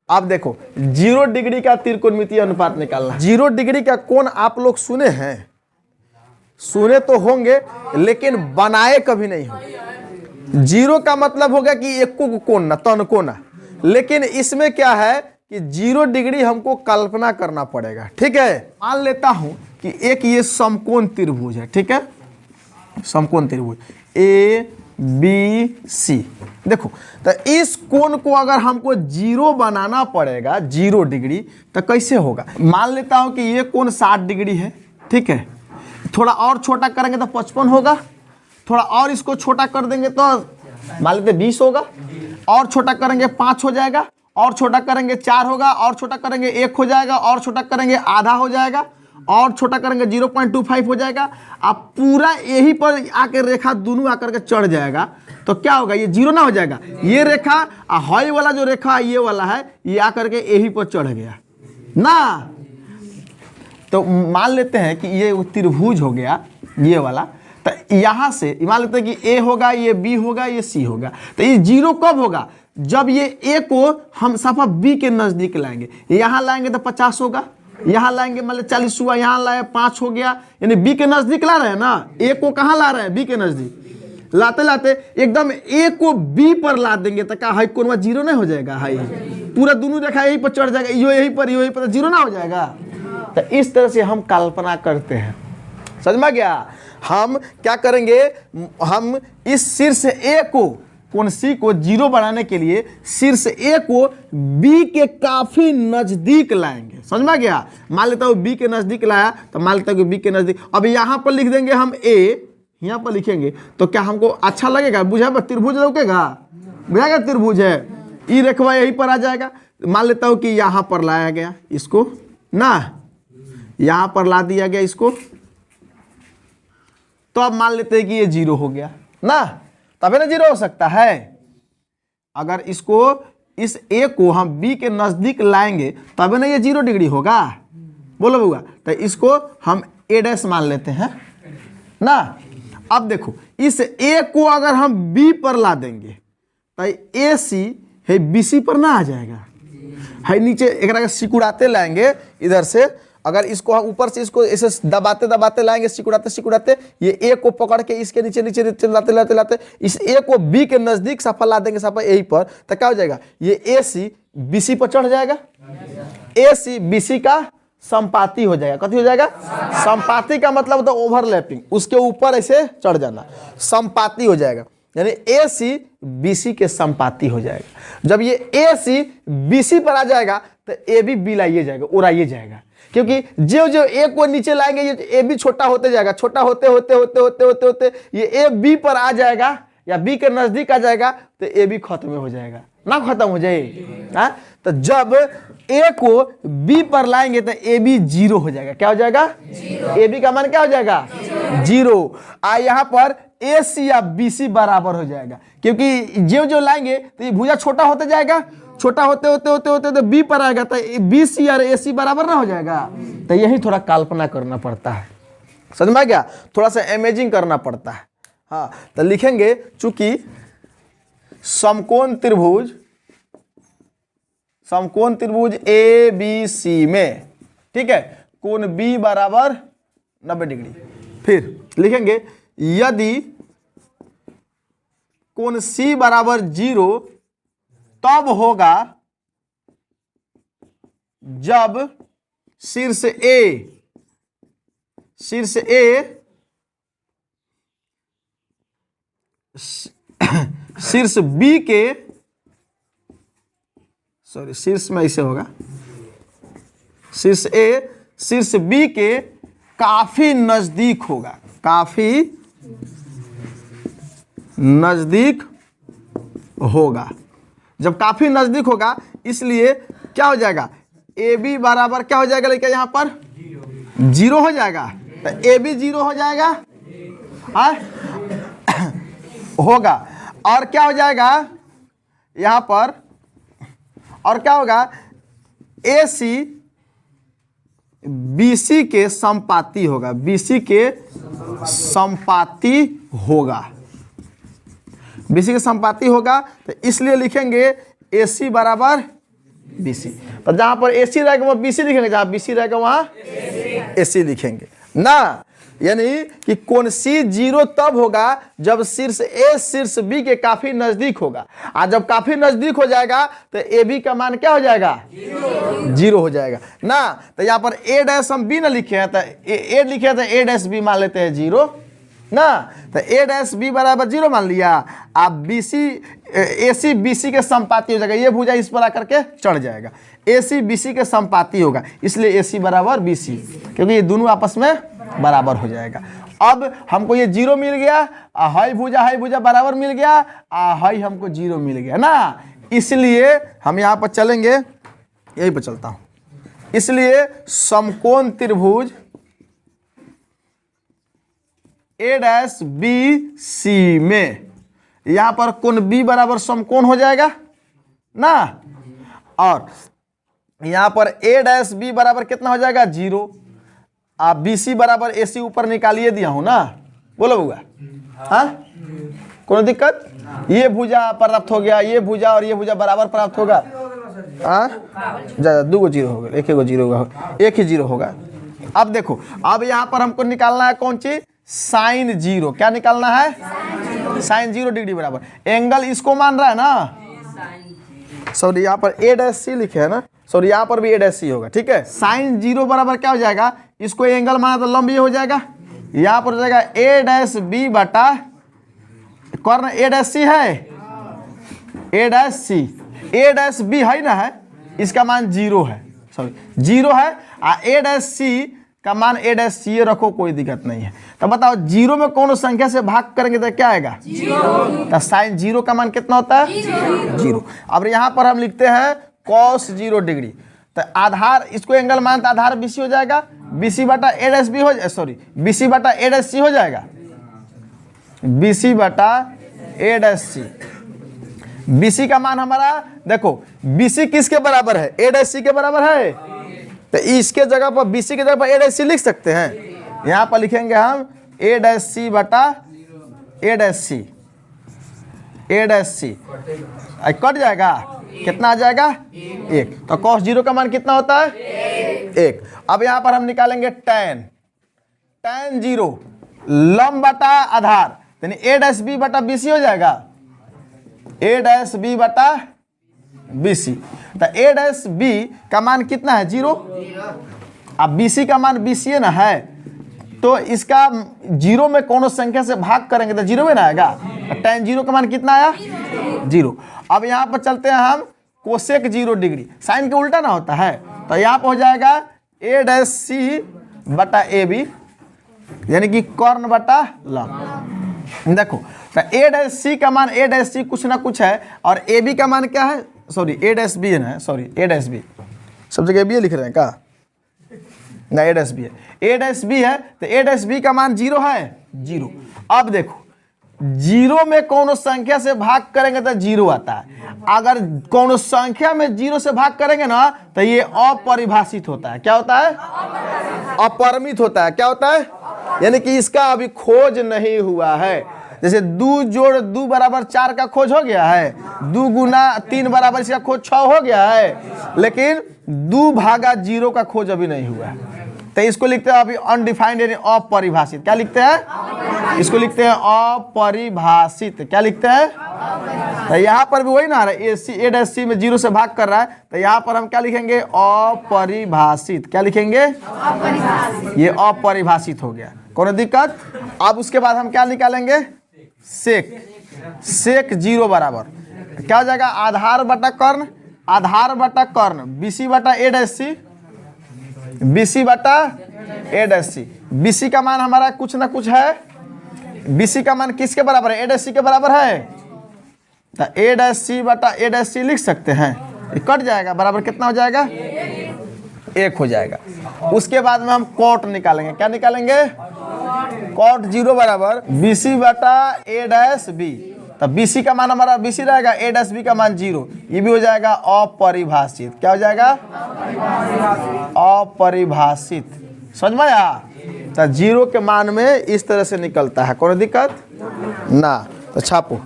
अब देखो 0 डिग्री का त्रिकोणमितीय अनुपात निकालना। 0 डिग्री का कोण आप लोग सुने हैं, सुने तो होंगे लेकिन बनाए कभी नहीं हो। 0 का मतलब होगा कि एक को कोण ना, तन कोना, लेकिन इसमें क्या है कि 0 डिग्री हमको कल्पना करना पड़ेगा। ठीक है, मान लेता हूं कि एक ये समकोण त्रिभुज है। ठीक है, समकोण त्रिभुज ए बी सी। देखो तो इस कोण को अगर हमको 0 बनाना पड़ेगा, 0 डिग्री, तो कैसे होगा? मान लेता हूं कि ये कोण 60 डिग्री है। ठीक है, थोड़ा और छोटा करेंगे तो 55 होगा, थोड़ा और इसको छोटा कर देंगे तो मान लेते 20 होगा, और छोटा करेंगे 5 हो जाएगा, और छोटा करेंगे 4 होगा, और छोटा करेंगे 1 हो जाएगा, और छोटा करेंगे आधा हो जाएगा, और छोटा करेंगे 0.25 हो जाएगा। अब पूरा यही पर आकर रेखा दोनों आकर के चढ़ जाएगा तो क्या होगा? ये 0 ना हो जाएगा। ये रेखा हाई वाला जो रेखा ये वाला है, ये आकर के यही पर चढ़ गया ना। तो मान लेते हैं कि ये त्रिभुज हो गया ये वाला, तो यहां से मान लेते हैं कि ए होगा, ये बी होगा, ये सी होगा। तो ये 0 कब होगा? जब ये ए को हम सफा बी के नजदीक लाएंगे। यहां लाएंगे तो 50 होगा, यहां लाएंगे मतलब 40 हुआ, यहां लाए 5 हो गया, यानी बी के नजदीक ला रहे हैं ना। ए को कहां ला रहे हैं? बी के नजदीक। लाते लाते एकदम ए को बी पर ला देंगे तो क्या हाई कोण 0 नहीं हो जाएगा? हाई पूरा दोनों रेखा यही पर चढ़ जाएगा, यो यही पर 0 ना हो जाएगा। तो इस तरह से हम कल्पना करते हैं, समझ में गया? हम क्या करेंगे? हम इस शीर्ष ए को, कोण सी को 0 बनाने के लिए शीर्ष ए को बी के काफी नजदीक लाएंगे, समझ में गया? मान लेता हूँ बी के नजदीक लाया तो मान लेता हूँ बी के नजदीक। अब यहाँ पर लिख देंगे हम ए, यहाँ पर लिखेंगे तो क्या हमको अच्छा लगेगा? बुझा त्रिभुज लौकेगा, बुझाएगा त्रिभुज है। ई रेखा यहीं पर आ जाएगा। मान लेता हूँ कि यहाँ पर लाया गया इसको ना, यहाँ पर ला दिया गया इसको, तो अब मान लेते हैं कि ये 0 हो गया ना, तभी ना 0 हो सकता है। अगर इसको इस ए को हम बी के नजदीक लाएंगे तभी ना ये 0 डिग्री होगा। बोलो बुआ, तो इसको हम ए डैश मान लेते हैं ना। अब देखो इस ए को अगर हम बी पर ला देंगे तो ए सी है बी सी पर ना आ जाएगा, है नीचे एक सिकुड़ाते लाएंगे इधर से। अगर इसको हम ऊपर से इसको ऐसे दबाते दबाते लाएंगे, सिकुड़ाते सिकुड़ाते, ये ए को पकड़ के इसके नीचे नीचे लाते लाते लाते इस ए को बी के नजदीक सफा ला देंगे, सफा यही पर, तो क्या हो जाएगा? ये ए सी बी सी पर चढ़ जाएगा। ए सी बी सी का संपाती हो जाएगा। कथी हो जाएगा? संपाती का मतलब होता है ओवरलैपिंग, उसके ऊपर ऐसे चढ़ जाना, संपाती हो जाएगा। यानी ए सी बी सी के संपाती हो जाएगा। जब ये ए सी बी सी पर आ जाएगा तो ए भी बी लाइए जाएगा, उड़ाइए जाएगा, क्योंकि जो जो ए को नीचे लाएंगे ये ए भी छोटा होते जाएगा, छोटा होते होते होते होते होते होते ये ए बी पर आ जाएगा या बी के नजदीक आ जाएगा तो ए भी खत्म हो जाएगा ना, खत्म हो जाए। तो जब ए को बी पर लाएंगे तो ए बी 0 हो जाएगा। क्या हो जाएगा? ए बी का मान क्या हो जाएगा? 0। यहाँ पर ए सी या बी सी बराबर हो जाएगा, क्योंकि जो जो लाएंगे तो ये भुजा छोटा होते जाएगा, छोटा होते होते होते होते तो बी पर आएगा तो बी सी और ए सी बराबर ना हो जाएगा। तो यही थोड़ा कल्पना करना पड़ता है, समझ में गया? थोड़ा सा इमेजिंग करना पड़ता है। हाँ, तो लिखेंगे चूंकि समकोण त्रिभुज ए बी सी में, ठीक है, कोण बी बराबर 90 डिग्री। फिर लिखेंगे यदि कोण सी बराबर 0 तब होगा जब शीर्ष बी के, सॉरी शीर्ष में ऐसे होगा, शीर्ष ए शीर्ष बी के काफी नजदीक होगा, काफी नजदीक होगा। जब काफी नजदीक होगा इसलिए क्या हो जाएगा? ए बी बराबर क्या हो जाएगा? लेकिन यहां पर 0 हो जाएगा, तो ए बी 0 हो जाएगा होगा। और क्या हो जाएगा यहां पर? और क्या होगा? ए सी बी सी के संपाती होगा, बी सी के संपाती होगा, बी सी के संपाती होगा। तो इसलिए लिखेंगे ए सी बराबर BC। तो जहां पर AC रहेगा वहाँ BC लिखेंगे, जहां BC रहेगा वहां AC लिखेंगे ना। यानी कि कोण C 0 तब होगा जब शीर्ष A शीर्ष B के काफी नजदीक होगा, और जब काफी नजदीक हो जाएगा तो AB का मान क्या हो जाएगा? 0 हो जाएगा ना। तो यहाँ पर A डैश हम B ना लिखे हैं, तो A लिखे हैं तो A डैश B मान लेते हैं 0 ना। तो A डैश B बराबर 0 मान लिया। आप AC BC के संपाती हो जाएगा, ये भुजा इस पर आकर के चढ़ जाएगा, AC BC के संपाती होगा, इसलिए AC बराबर BC, क्योंकि ये दोनों आपस में बराबर हो जाएगा। अब हमको ये 0 मिल गया, हाई भुजा बराबर मिल गया, हाई हमको 0 मिल गया ना। इसलिए हम यहाँ पर चलेंगे, यही पर चलता हूँ। इसलिए समकोण त्रिभुज A डैश BC में यहाँ पर कोण B बराबर समकोण हो जाएगा ना, और यहाँ पर A डैश B बराबर कितना हो जाएगा? 0। आप BC बराबर AC ऊपर निकालिए दिया हूं ना, बोलो बुआ, हाँ कोई दिक्कत? ये भुजा प्राप्त हो गया, ये भुजा और ये भुजा बराबर प्राप्त होगा, हाँ ज्यादा 2 0 होगा, 1 0 होगा, 1 ही 0 होगा। अब देखो, अब यहाँ पर हमको निकालना है कौन चीज? साइन 0। क्या निकालना है? साइन 0 डिग्री बराबर एंगल इसको मान रहा है ना। सॉरी यहाँ पर A डैश C लिखे है ना, सॉरी यहाँ पर भी A डैश C होगा, ठीक है। साइन 0 बराबर क्या हो जाएगा? इसको एंगल माना तो लंब ये हो जाएगा, यहाँ पर हो जाएगा A डैश B बटा कर्ण A डैश C है, A dash C, A dash B है ना, है इसका मान 0 है, सॉरी 0 है, A डैश C का मान A डैश C रखो, कोई दिक्कत नहीं है। तो बताओ 0 में कौन संख्या से भाग करेंगे तो क्या आएगा? 0। तो साइन 0 का मान कितना होता है? 0। अब यहाँ पर हम लिखते हैं cos 0 डिग्री, तो आधार इसको एंगल मान तो आधार BC हो जाएगा, BC बटा A डैश B हो, सॉरी BC बटा A डैश C हो जाएगा, BC बटा A डैश C। BC का मान हमारा देखो, BC किसके बराबर है? A डैश C के बराबर है, तो इसके जगह पर BC की जगह पर A डैश C लिख सकते हैं। यहाँ पर लिखेंगे हम A डैश C बटा A dash C, A dash C cut जाएगा, कितना आ जाएगा? 1। तो cos 0 का मान कितना होता है? 1। अब यहाँ पर हम निकालेंगे tan 0 लंब बटा आधार, यानी A डैश B बटा BC हो जाएगा, A डैश B बटा BC। तो A डैश B का मान कितना है? 0। अब BC का मान BC ना है, तो इसका 0 में कौन संख्या से भाग करेंगे तो 0 में ना आएगा। तो tan 0 का मान कितना आया? 0। अब यहाँ पर चलते हैं हम कोसेक 0 डिग्री, साइन के उल्टा ना होता है, तो यहाँ पर हो जाएगा A डैश C बटा AB, यानी कि कर्ण बटा लंब। देखो तो A डैश C का मान A डैश C कुछ ना कुछ है, और AB का मान क्या है? सॉरी A डैश B है, सॉरी A डैश B, सब जगह B लिख रहे हैं क्या? ना A डैश B है, A डैश B है, तो A डैश B का मान 0 है, 0। अब देखो 0 में कौन संख्या से भाग करेंगे तो 0 आता है, अगर कौन संख्या में 0 से भाग करेंगे ना तो ये अपरिभाषित होता है। क्या होता है? अपरिमित होता है। क्या होता है? यानी कि इसका अभी खोज नहीं हुआ है। जैसे 2 जोड़ 2 बराबर 4 का खोज हो गया है, 2 गुना 3 बराबर इसका खोज 6 हो गया है, लेकिन 2 भागा 0 का खोज अभी नहीं हुआ है। तो इसको लिखते हैं अभी अनडिफाइंड यानी अपरिभाषित। क्या लिखते हैं? इसको लिखते हैं अपरिभाषित। क्या लिखते हैं? तो यहाँ पर भी वही ना आ रहा है, A डैश C में 0 से भाग कर रहा है, तो यहाँ पर हम क्या लिखेंगे? अपरिभाषित। क्या लिखेंगे? ये अपरिभाषित हो गया, कोई दिक्कत? अब उसके बाद हम क्या निकालेंगे? सेक 0 बराबर क्या हो जाएगा? आधार बटा कर्ण, आधार बटा कर्ण BC बटा A डैश C, BC बटा A डैश C। BC का मान हमारा कुछ ना कुछ है, BC का मान किसके बराबर है? A डैश C के बराबर है, तो A डैश C बटा A डैश C लिख सकते हैं। ये कट जाएगा, बराबर कितना हो जाएगा? 1 हो जाएगा। उसके बाद में हम कॉट निकालेंगे। क्या निकालेंगे? कॉट 0 बराबर BC बटा A डैश B, तो BC का मान हमारा BC रहेगा, A डैश B का मान 0, ये भी हो जाएगा अपरिभाषित। क्या हो जाएगा? अपरिभाषित। समझ में आया? तो 0 के मान में इस तरह से निकलता है, कोई दिक्कत ना। तो छापो।